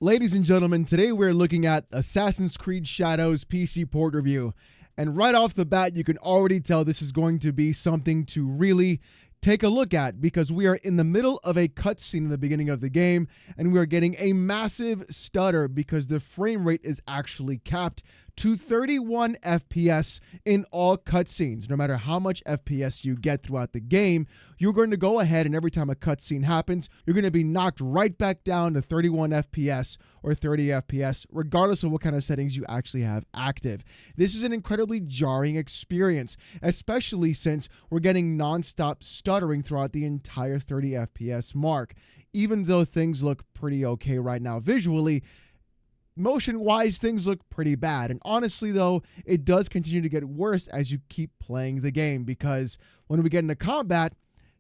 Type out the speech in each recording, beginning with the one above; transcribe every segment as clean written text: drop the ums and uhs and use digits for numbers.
Ladies and gentlemen, today we're looking at Assassin's Creed Shadows PC port review. And right off the bat, you can already tell this is going to be something to really take a look at because we are in the middle of a cutscene in the beginning of the game and we are getting a massive stutter because the frame rate is actually capped to 31 FPS in all cutscenes. No matter how much FPS you get throughout the game, you're going to go ahead and every time a cutscene happens, you're going to be knocked right back down to 31 FPS or 30 FPS, regardless of what kind of settings you actually have active. This is an incredibly jarring experience, especially since we're getting nonstop stuttering throughout the entire 30 FPS mark. Even though things look pretty okay right now visually, motion-wise, things look pretty bad. And honestly, though, it does continue to get worse as you keep playing the game because when we get into combat,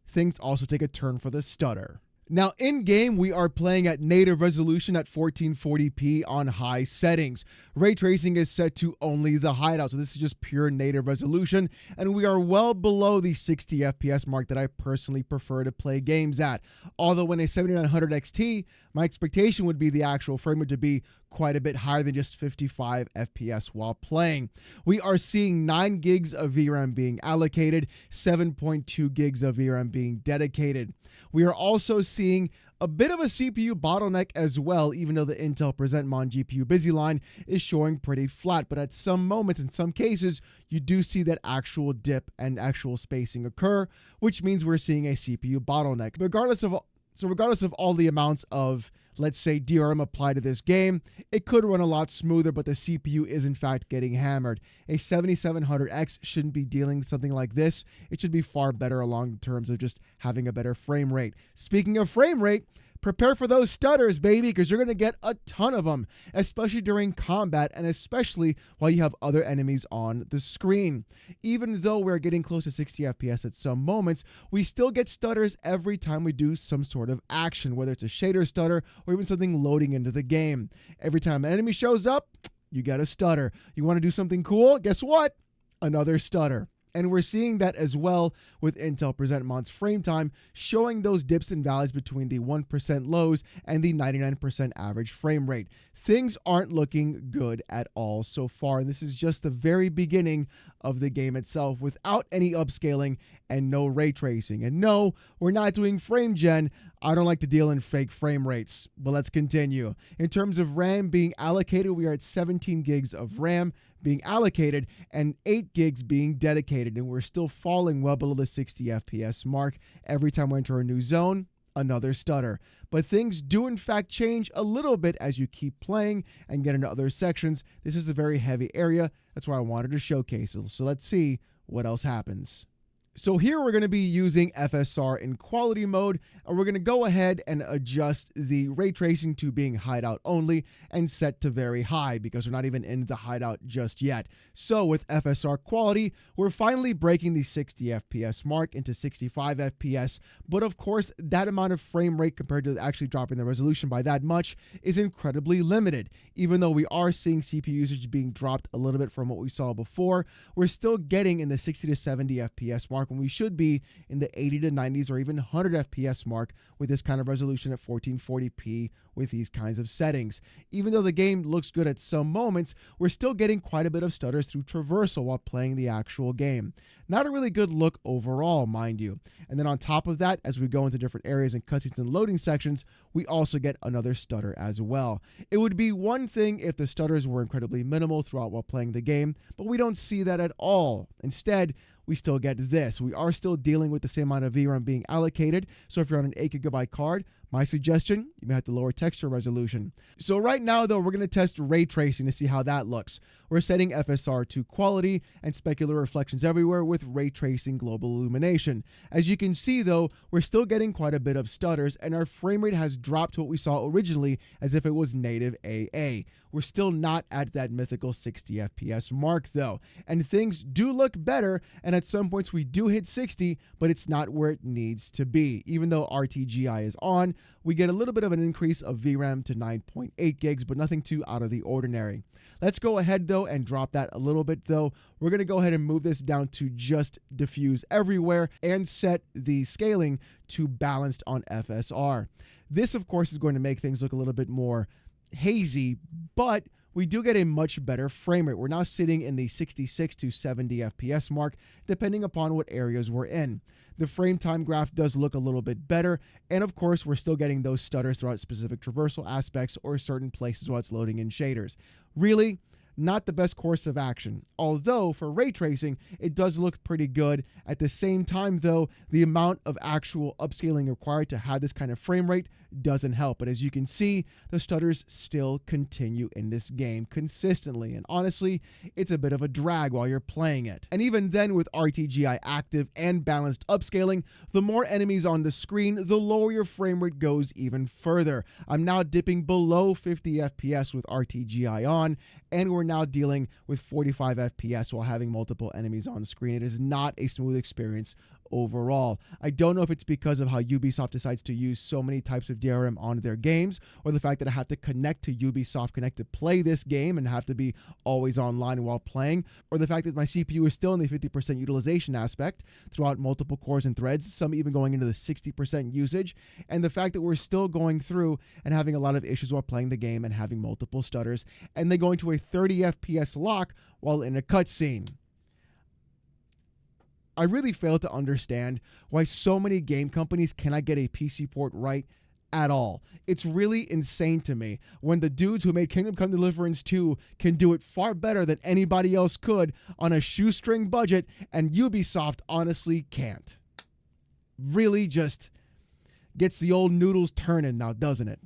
things also take a turn for the stutter. Now, in-game, we are playing at native resolution at 1440p on high settings. Ray tracing is set to only the hideout, so this is just pure native resolution, and we are well below the 60 FPS mark that I personally prefer to play games at. Although when a 7900 XT, my expectation would be the actual frame rate to be quite a bit higher than just 55 FPS while playing. We are seeing 9 gigs of VRAM being allocated, 7.2 gigs of VRAM being dedicated. We are also seeing a bit of a CPU bottleneck as well, even though the Intel PresentMon GPU busy line is showing pretty flat. But at some moments, in some cases, you do see that actual dip and actual spacing occur, which means we're seeing a CPU bottleneck. Regardless of all the amounts of, let's say, DRM applied to this game, it could run a lot smoother, but the CPU is in fact getting hammered. A 7700X shouldn't be dealing with something like this. It should be far better along terms of just having a better frame rate. Speaking of frame rate, prepare for those stutters, baby, because you're going to get a ton of them, especially during combat and especially while you have other enemies on the screen. Even though we're getting close to 60 FPS at some moments, we still get stutters every time we do some sort of action, whether it's a shader stutter or even something loading into the game. Every time an enemy shows up, you get a stutter. You want to do something cool? Guess what? Another stutter. And we're seeing that as well with Intel PresentMon's frame time, showing those dips and valleys between the 1% lows and the 99% average frame rate. Things aren't looking good at all so far, and this is just the very beginning of the game itself without any upscaling and no ray tracing. And no, we're not doing frame gen. I don't like to deal in fake frame rates, but let's continue. In terms of RAM being allocated, we are at 17 gigs of RAM being allocated and 8 gigs being dedicated, and we're still falling well below the 60 FPS mark. Every time we enter a new zone, another stutter. But things do in fact change a little bit as you keep playing and get into other sections. This is a very heavy area. That's why I wanted to showcase it. So let's see what else happens. So here we're going to be using FSR in quality mode, and we're going to go ahead and adjust the ray tracing to being hideout only and set to very high because we're not even in the hideout just yet. So with FSR quality, we're finally breaking the 60 FPS mark into 65 FPS, but of course that amount of frame rate compared to actually dropping the resolution by that much is incredibly limited. Even though we are seeing CPU usage being dropped a little bit from what we saw before, we're still getting in the 60 to 70 FPS mark when we should be in the 80 to 90s or even 100 FPS mark with this kind of resolution at 1440p with these kinds of settings. Even though the game looks good at some moments, we're still getting quite a bit of stutters through traversal while playing the actual game. Not a really good look overall, mind you. And then on top of that, as we go into different areas and cutscenes and loading sections, we also get another stutter as well. It would be one thing if the stutters were incredibly minimal throughout while playing the game, but we don't see that at all. Instead, we still get this. We are still dealing with the same amount of VRAM being allocated. So if you're on an 8GB card, my suggestion, you may have to lower texture resolution. So right now, though, we're going to test ray tracing to see how that looks. We're setting FSR to quality and specular reflections everywhere with ray tracing global illumination. As you can see, though, we're still getting quite a bit of stutters, and our frame rate has dropped to what we saw originally as if it was native AA. We're still not at that mythical 60 FPS mark, though. And things do look better, and at some points we do hit 60, but it's not where it needs to be. Even though RTGI is on, we get a little bit of an increase of VRAM to 9.8 gigs, but nothing too out of the ordinary. Let's go ahead, though, and drop that a little bit, though. We're going to go ahead and move this down to just diffuse everywhere and set the scaling to balanced on FSR. This, of course, is going to make things look a little bit more hazy, but we do get a much better frame rate. We're now sitting in the 66 to 70 FPS mark, depending upon what areas we're in. The frame time graph does look a little bit better, and of course, we're still getting those stutters throughout specific traversal aspects or certain places while it's loading in shaders. Really, not the best course of action. Although, for ray tracing, it does look pretty good. At the same time, though, the amount of actual upscaling required to have this kind of frame rate doesn't help. But as you can see, the stutters still continue in this game consistently. And honestly, it's a bit of a drag while you're playing it. And even then, with RTGI active and balanced upscaling, the more enemies on the screen, the lower your frame rate goes even further. I'm now dipping below 50 FPS with RTGI on, and we're now dealing with 45 FPS while having multiple enemies on screen. It is not a smooth experience overall. I don't know if it's because of how Ubisoft decides to use so many types of DRM on their games, or the fact that I have to connect to Ubisoft Connect to play this game and have to be always online while playing, or the fact that my CPU is still in the 50% utilization aspect throughout multiple cores and threads, some even going into the 60% usage, and the fact that we're still going through and having a lot of issues while playing the game and having multiple stutters, and then going to a 30 FPS lock while in a cutscene. I really fail to understand why so many game companies cannot get a PC port right at all. It's really insane to me when the dudes who made Kingdom Come Deliverance 2 can do it far better than anybody else could on a shoestring budget, and Ubisoft honestly can't. Really just gets the old noodles turning now, doesn't it?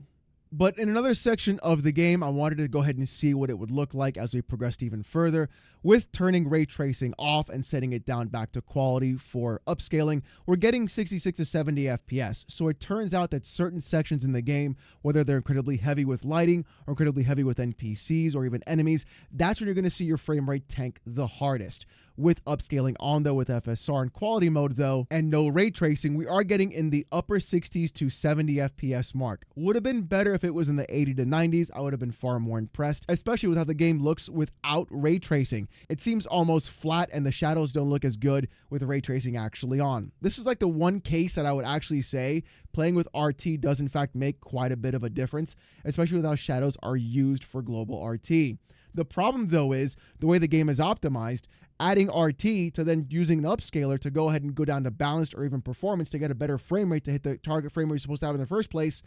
But in another section of the game, I wanted to go ahead and see what it would look like as we progressed even further. With turning ray tracing off and setting it down back to quality for upscaling, we're getting 66 to 70 FPS. So it turns out that certain sections in the game, whether they're incredibly heavy with lighting or incredibly heavy with NPCs or even enemies, that's when you're going to see your frame rate tank the hardest. With upscaling on, though, with FSR and quality mode, though, and no ray tracing, we are getting in the upper 60s to 70 FPS mark. Would have been better if it was in the 80 to 90s. I would have been far more impressed, especially with how the game looks without ray tracing. It seems almost flat, and the shadows don't look as good with ray tracing actually on. This is like the one case that I would actually say playing with RT does in fact make quite a bit of a difference, especially with how shadows are used for global RT. The problem, though, is the way the game is optimized. Adding RT to then using an upscaler to go ahead and go down to balanced or even performance to get a better frame rate to hit the target frame rate you're supposed to have in the first place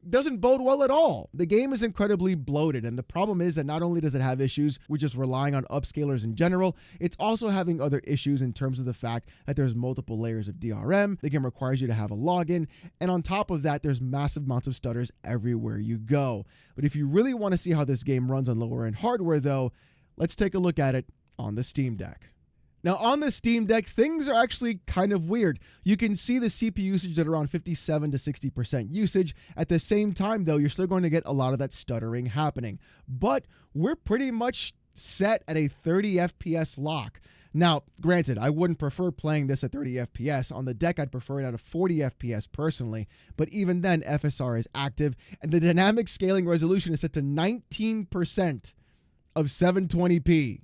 doesn't bode well at all. The game is incredibly bloated, and the problem is that not only does it have issues with just relying on upscalers in general, it's also having other issues in terms of the fact that there's multiple layers of DRM. The game requires you to have a login, and on top of that, there's massive amounts of stutters everywhere you go. But if you really want to see how this game runs on lower end hardware, though, let's take a look at it on the Steam Deck. Now, on the Steam Deck, things are actually kind of weird. You can see the CPU usage at around 57 to 60% usage. At the same time, though, you're still going to get a lot of that stuttering happening. But we're pretty much set at a 30 FPS lock. Now, granted, I wouldn't prefer playing this at 30 FPS. On the deck, I'd prefer it at a 40 FPS personally. But even then, FSR is active, and the dynamic scaling resolution is set to 19% of 720p.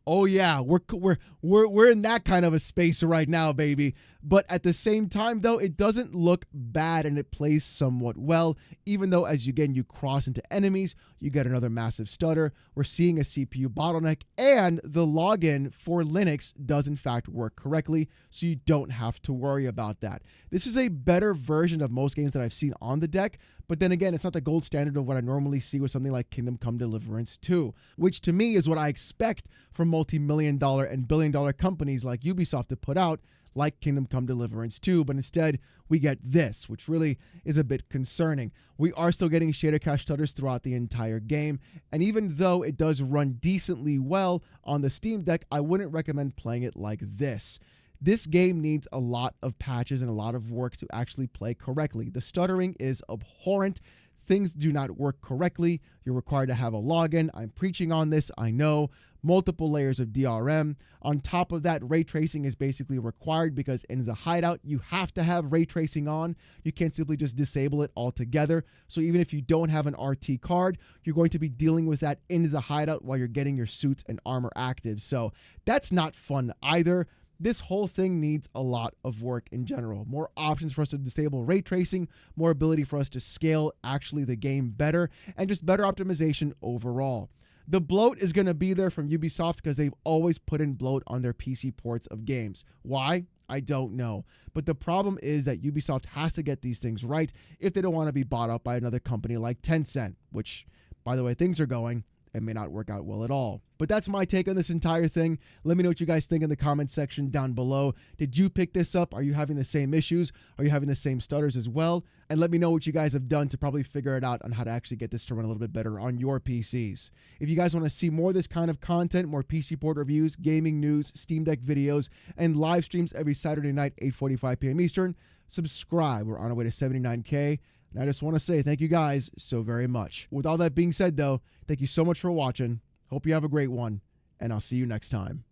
Oh yeah, we're in that kind of a space right now, baby. But at the same time, though, it doesn't look bad and it plays somewhat well, even though as you cross into enemies, you get another massive stutter. We're seeing a CPU bottleneck, and the login for Linux does in fact work correctly, so you don't have to worry about that. This is a better version of most games that I've seen on the deck, but then again, it's not the gold standard of what I normally see with something like Kingdom Come Deliverance 2, which to me is what I expect from multi-million-dollar and billion-dollar companies like Ubisoft to put out, like Kingdom Come Deliverance 2, but instead we get this, which really is a bit concerning. We are still getting shader cache stutters throughout the entire game, and even though it does run decently well on the Steam Deck, I wouldn't recommend playing it like this. This game needs a lot of patches and a lot of work to actually play correctly. The stuttering is abhorrent. Things do not work correctly. You're required to have a login. I'm preaching on this, I know. Multiple layers of DRM. On top of that, ray tracing is basically required because in the hideout, you have to have ray tracing on. You can't simply just disable it altogether. So even if you don't have an RT card, you're going to be dealing with that in the hideout while you're getting your suits and armor active. So that's not fun either. This whole thing needs a lot of work in general. More options for us to disable ray tracing, more ability for us to scale actually the game better, and just better optimization overall. The bloat is going to be there from Ubisoft because they've always put in bloat on their PC ports of games. Why? I don't know. But the problem is that Ubisoft has to get these things right if they don't want to be bought up by another company like Tencent, which, by the way, things are going, it may not work out well at all. But that's my take on this entire thing. Let me know what you guys think in the comment section down below. Did you pick this up? Are you having the same issues? Are you having the same stutters as well? And let me know what you guys have done to probably figure it out on how to actually get this to run a little bit better on your PCs. If you guys want to see more of this kind of content, more PC port reviews, gaming news, Steam Deck videos, and live streams every Saturday night, 8:45 p.m. Eastern, subscribe. We're on our way to 79K. And I just want to say thank you guys so very much. With all that being said, though, thank you so much for watching. Hope you have a great one, and I'll see you next time.